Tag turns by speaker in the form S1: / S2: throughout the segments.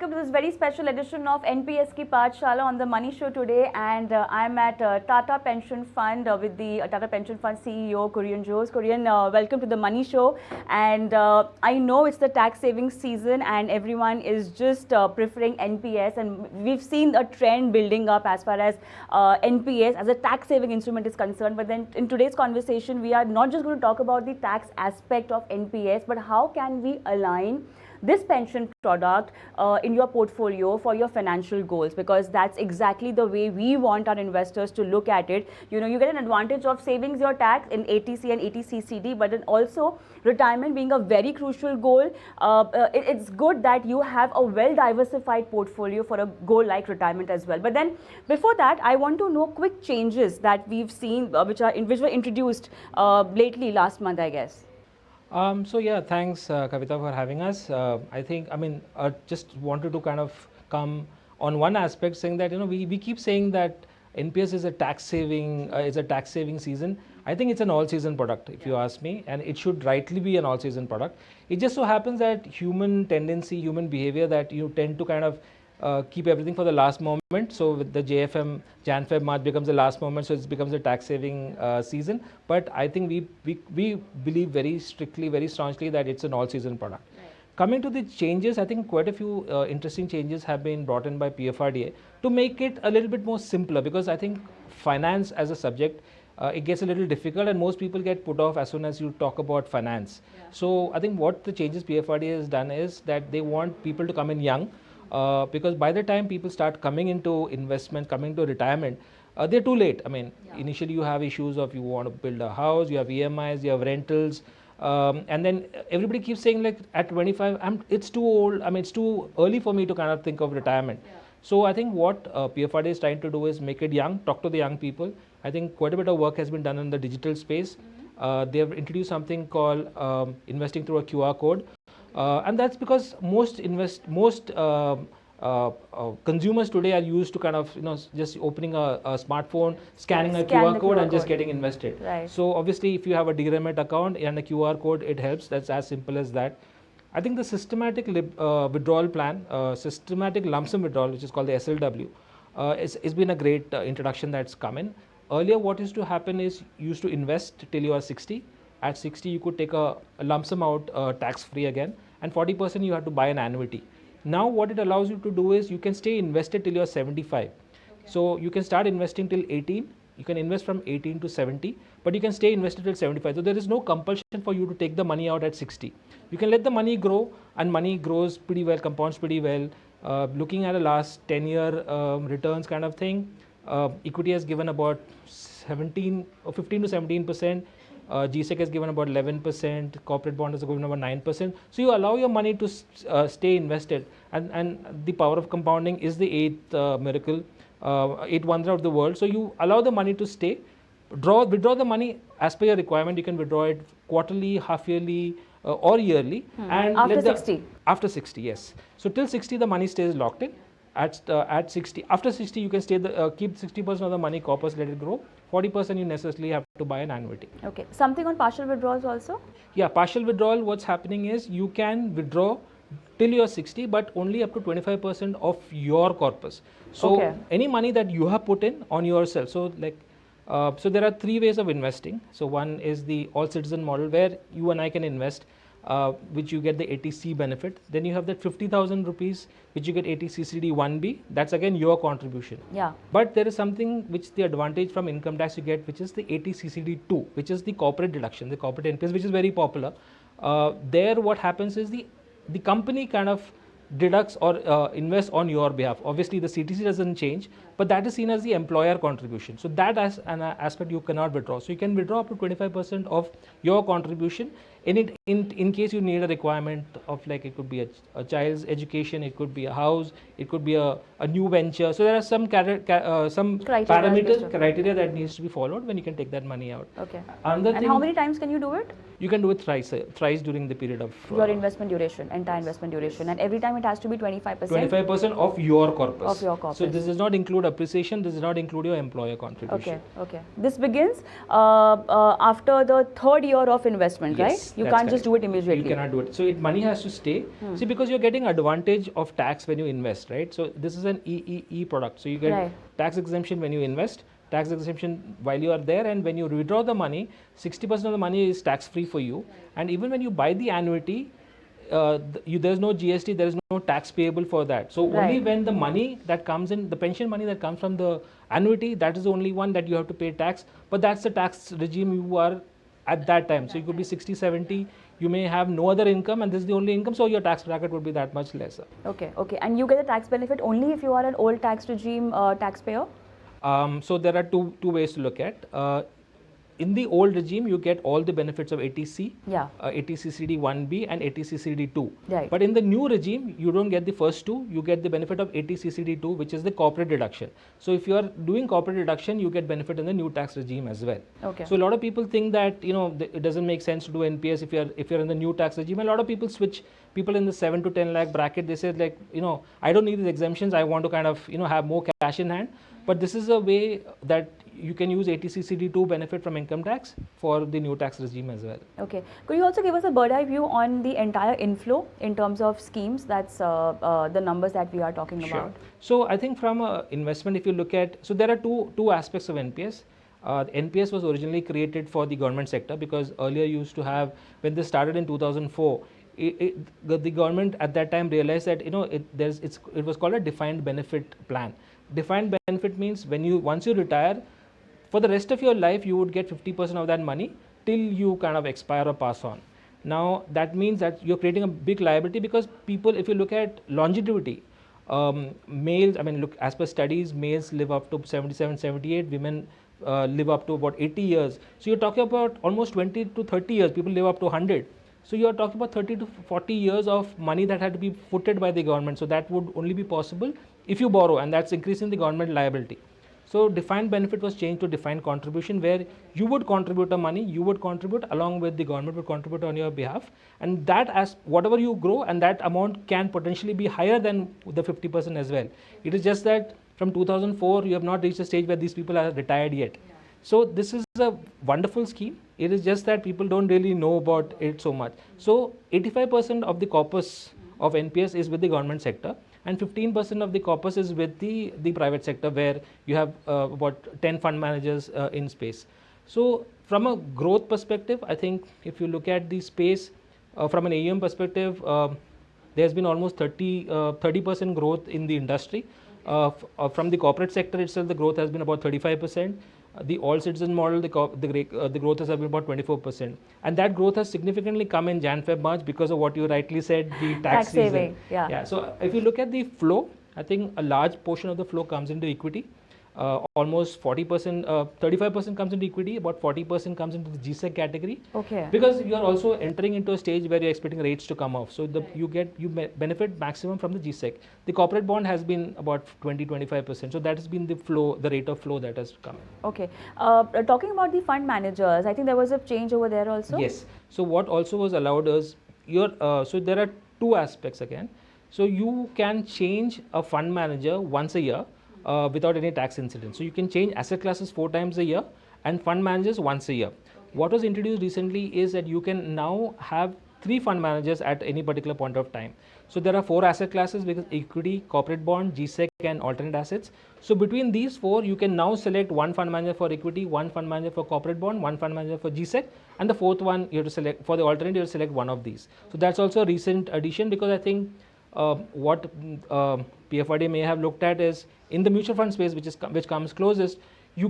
S1: welcome to this very special edition of NPS Ki Pathshala on the Money Show today. And I'm at Tata Pension Fund with the Tata Pension Fund CEO Kurian. Kurian, welcome to the Money Show. And I know it's the tax saving season and everyone is just preferring NPS, and we've seen a trend building up as far as NPS as a tax saving instrument is concerned. But then in today's conversation, we are not just going to talk about the tax aspect of NPS, but how can we align this pension product in your portfolio for your financial goals, because that's exactly the way we want our investors to look at it. You know, you get an advantage of savings your tax in ATC and ATCCD, but then also retirement being a very crucial goal. It's good that you have a well diversified portfolio for a goal like retirement as well. But then before that, I want to know quick changes that we've seen which were introduced lately last month, I guess.
S2: So yeah, thanks Kavita for having us. I just wanted to kind of come on one aspect, saying that we keep saying that NPS is a tax saving season. I think it's an all season product, if you ask me, and it should rightly be an all season product. It just so happens that human tendency, human behavior, that you tend to kind of keep everything for the last moment. So with the JFM, Jan, Feb, March becomes the last moment, so it becomes a tax saving season. But I think we believe very strictly, very staunchly that it's an all season product. Right. Coming to the changes, I think quite a few interesting changes have been brought in by PFRDA to make it a little bit more simpler, because I think finance as a subject, it gets a little difficult and most people get put off as soon as you talk about finance. Yeah. So I think what the changes PFRDA has done is that they want people to come in young. Because by the time people start coming into investment, coming to retirement, they're too late. I mean, initially you have issues of you want to build a house, you have EMIs, you have rentals, and then everybody keeps saying like at 25, it's too old. I mean, it's too early for me to kind of think of retirement. Yeah. So I think what PFRDA is trying to do is make it young, talk to the young people. I think quite a bit of work has been done in the digital space. Mm-hmm. They have introduced something called investing through a QR code. And that's because most consumers today are used to kind of just opening a smartphone, scanning a QR code and just getting invested. Right. So obviously if you have a demat account and a QR code, it helps. That's as simple as that. I think the systematic withdrawal plan, systematic lump sum withdrawal, which is called the SLW, has been a great introduction that's come in. Earlier what used to happen is you used to invest till you are 60. At 60 you could take a lump sum out tax free again, and 40% you have to buy an annuity. Now what it allows you to do is you can stay invested till you are 75. Okay. So you can start investing till 18, you can invest from 18 to 70, but you can stay invested till 75. So there is no compulsion for you to take the money out at 60. You can let the money grow, and money grows pretty well, compounds pretty well. Looking at a last 10-year returns kind of thing, equity has given about 17 or 15 to 17%. GSEC has given about 11%, corporate bond has given about 9%. So you allow your money to stay invested, and the power of compounding is the eighth miracle, eighth wonder of the world. So you allow the money to stay, withdraw the money as per your requirement. You can withdraw it quarterly, half yearly, or yearly. And
S1: after 60?
S2: After 60, yes. So till 60 the money stays locked in. At 60, after 60 you can keep 60% of the money corpus, let it grow. 40% you necessarily have to buy an annuity.
S1: Okay. Something on partial withdrawals also?
S2: Yeah, partial withdrawal, what's happening is you can withdraw till you are 60, but only up to 25% of your corpus. So any money that you have put in on yourself. So like, so there are three ways of investing. So one is the all citizen model where you and I can invest, which you get the ATC benefit. Then you have that 50,000 rupees which you get ATCCD 1B. That's again your contribution. Yeah. But there is something which the advantage from income tax you get, which is the ATCCD 2, which is the corporate deduction, the corporate NPS, which is very popular. There what happens is the company kind of deducts or invests on your behalf. Obviously the CTC doesn't change, but that is seen as the employer contribution. So that as an aspect you cannot withdraw. So you can withdraw up to 25% of your contribution in case you need a requirement of, like, it could be a child's education, it could be a house, it could be a a new venture. So there are some criteria that needs to be followed when you can take that money out.
S1: Okay.
S2: Another
S1: And
S2: thing,
S1: how many times can you do it?
S2: you can do it thrice during the period of
S1: Your investment duration, entire investment duration, and every time it has to be 25%.
S2: 25% of your corpus.
S1: Of your corpus.
S2: So this does not include appreciation. This does not include your employer contribution.
S1: Okay. This begins after the third year of investment,
S2: Yes,
S1: right? You
S2: that's
S1: can't just do it immediately.
S2: You cannot do it. So money has to stay. See, because you're getting advantage of tax when you invest, right? So this is an EEE product. So you get tax exemption when you invest, tax exemption while you are there, and when you withdraw the money, 60% of the money is tax free for you. And even when you buy the annuity, there's no GST, there is no tax payable for that. So only when the money that comes in, the pension money that comes from the annuity, that is the only one that you have to pay tax. But that's the tax regime you are at that time. So you could be 60, 70, you may have no other income, and this is the only income, so your tax bracket would be that much lesser.
S1: Okay. And you get the tax benefit only if you are an old tax regime taxpayer?
S2: So there are two ways to look at. In the old regime, you get all the benefits of ATC, ATC CD 1B and ATC CD 2.
S1: Right.
S2: But in the new regime, you don't get the first two. You get the benefit of ATC CD 2, which is the corporate deduction. So if you are doing corporate deduction, you get benefit in the new tax regime as well.
S1: Okay.
S2: So a lot of people think that it doesn't make sense to do NPS if you're in the new tax regime. A lot of people switch. People in the 7 to 10 lakh bracket, they say like, I don't need these exemptions. I want to kind of have more cash in hand. But this is a way that you can use ATC CD2 benefit from income tax for the new tax regime as well.
S1: Okay. Could you also give us a bird eye view on the entire inflow in terms of schemes? That's the numbers that we are talking about.
S2: So I think from investment, if you look at, so there are two aspects of NPS. NPS was originally created for the government sector, because earlier used to have, when they started in 2004, the government at that time realized that it was called a defined benefit plan. Defined benefit means once you retire, for the rest of your life you would get 50% of that money till you kind of expire or pass on. Now that means that you're creating a big liability, because people, if you look at longevity, males, look, as per studies, males live up to 77, 78, women live up to about 80 years. So you're talking about almost 20 to 30 years, people live up to 100. So you are talking about 30 to 40 years of money that had to be footed by the government. So that would only be possible if you borrow, and that's increasing the government liability. So defined benefit was changed to defined contribution, where you would contribute the money, you would contribute along with the government would contribute on your behalf, and that, as whatever you grow, and that amount can potentially be higher than the 50% as well. It is just that from 2004 you have not reached a stage where these people are retired yet. So this is a wonderful scheme. It is just that people don't really know about it so much. So 85% of the corpus of NPS is with the government sector, and 15% of the corpus is with the private sector, where you have about 10 fund managers in space. So from a growth perspective, I think if you look at the space from an AUM perspective, there's been almost 30% growth in the industry. From the corporate sector itself, the growth has been about 35%. The all citizen model, the growth has been about 24%, and that growth has significantly come in Jan, Feb, March, because of what you rightly said, the tax
S1: saving.
S2: So if you look at the flow, I think a large portion of the flow comes into equity. Almost 40%, 35% comes into equity, about 40% comes into the GSEC category.
S1: Okay.
S2: Because you are also entering into a stage where you're expecting rates to come off. So you benefit maximum from the GSEC. The corporate bond has been about 20-25%. So that has been the flow, the rate of flow that has come.
S1: Okay. Talking about the fund managers, I think there was a change over there also.
S2: Yes. So what also was allowed is so there are two aspects again. So you can change a fund manager once a year. Without any tax incident. So you can change asset classes 4 times a year and fund managers once a year. What was introduced recently is that you can now have 3 fund managers at any particular point of time. So there are 4 asset classes, because equity, corporate bond, GSEC and alternate assets. So between these 4, you can now select 1 fund manager for equity, 1 fund manager for corporate bond, 1 fund manager for GSEC, and the 4th one you have to select for the alternate. You have to select one of these. So that's also a recent addition, because I think what PFRD may have looked at is, in the mutual fund space, which comes closest, you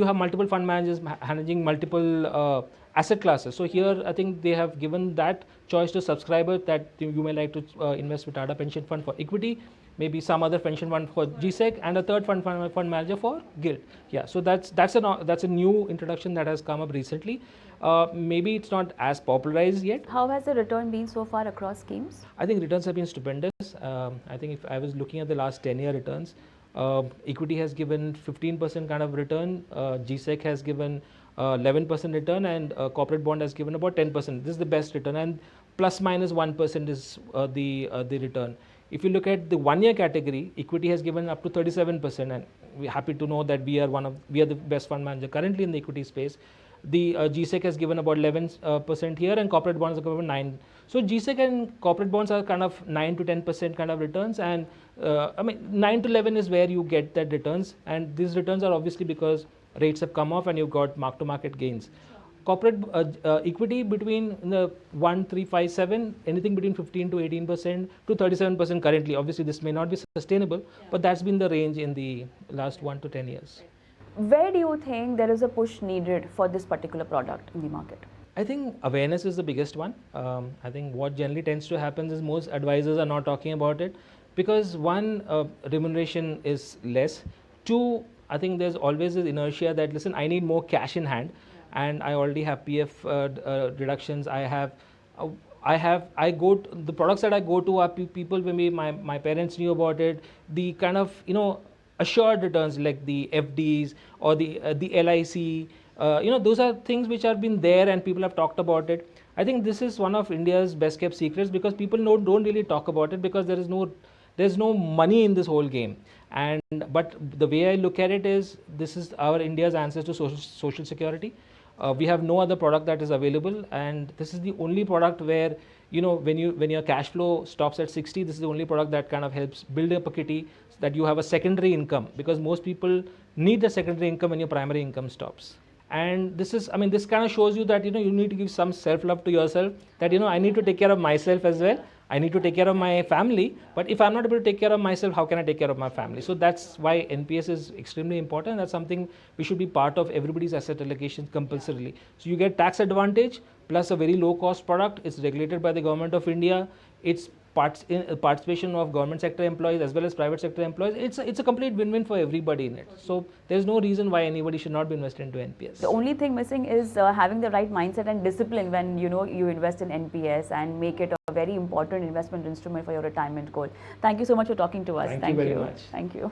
S2: have multiple fund managers managing multiple asset classes. So here I think they have given that choice to subscribers, that you may like to invest with Tata Pension Fund for equity, maybe some other pension fund for GSEC, and a third fund manager for Guild. Yeah, so that's a new introduction that has come up recently. Maybe it's not as popularized yet.
S1: How has the return been so far across schemes?
S2: I think returns have been stupendous. I think if I was looking at the last 10-year returns, equity has given 15% kind of return, GSEC has given 11% return, and corporate bond has given about 10%. This is the best return, and plus minus 1% is the return. If you look at the 1-year category, equity has given up to 37%, and we're happy to know that we are the best fund manager currently in the equity space. The GSEC has given about 11% here, and corporate bonds have given 9. So GSEC and corporate bonds are kind of 9 to 10% kind of returns, and 9 to 11 is where you get that returns, and these returns are obviously because rates have come off and you've got mark-to-market gains. Corporate equity between the 1, 3, 5, 7, anything between 15 to 18% to 37% currently. Obviously, this may not be sustainable, but that's been the range in the last 1 to 10 years.
S1: Where do you think there is a push needed for this particular product in the market?
S2: I think awareness is the biggest one. I think what generally tends to happen is most advisors are not talking about it because one, remuneration is less. Two, I think there's always this inertia that, listen, I need more cash in hand, and I already have PF reductions. The products that I go to are people, maybe my parents knew about it. The kind of, assured returns like the FDs or the LIC, those are things which have been there and people have talked about it. I think this is one of India's best kept secrets because people don't really talk about it because there's no money in this whole game. But the way I look at it is, this is our India's answer to social security. We have no other product that is available, and this is the only product where, when your cash flow stops at 60, this is the only product that kind of helps build up a kitty so that you have a secondary income, because most people need the secondary income when your primary income stops. And this kind of shows you that, you need to give some self-love to yourself, that, I need to take care of myself as well. I need to take care of my family, but if I'm not able to take care of myself, how can I take care of my family? So that's why NPS is extremely important. That's something we should be part of everybody's asset allocation compulsorily. So you get tax advantage plus a very low cost product. It's regulated by the government of India. It's participation of government sector employees as well as private sector employees. It's a complete win-win for everybody in it. So there's no reason why anybody should not be invested into NPS.
S1: The only thing missing is having the right mindset and discipline when you invest in NPS and make it a very important investment instrument for your retirement goal. Thank you so much for talking to us.
S2: Thank you very much.
S1: Thank you.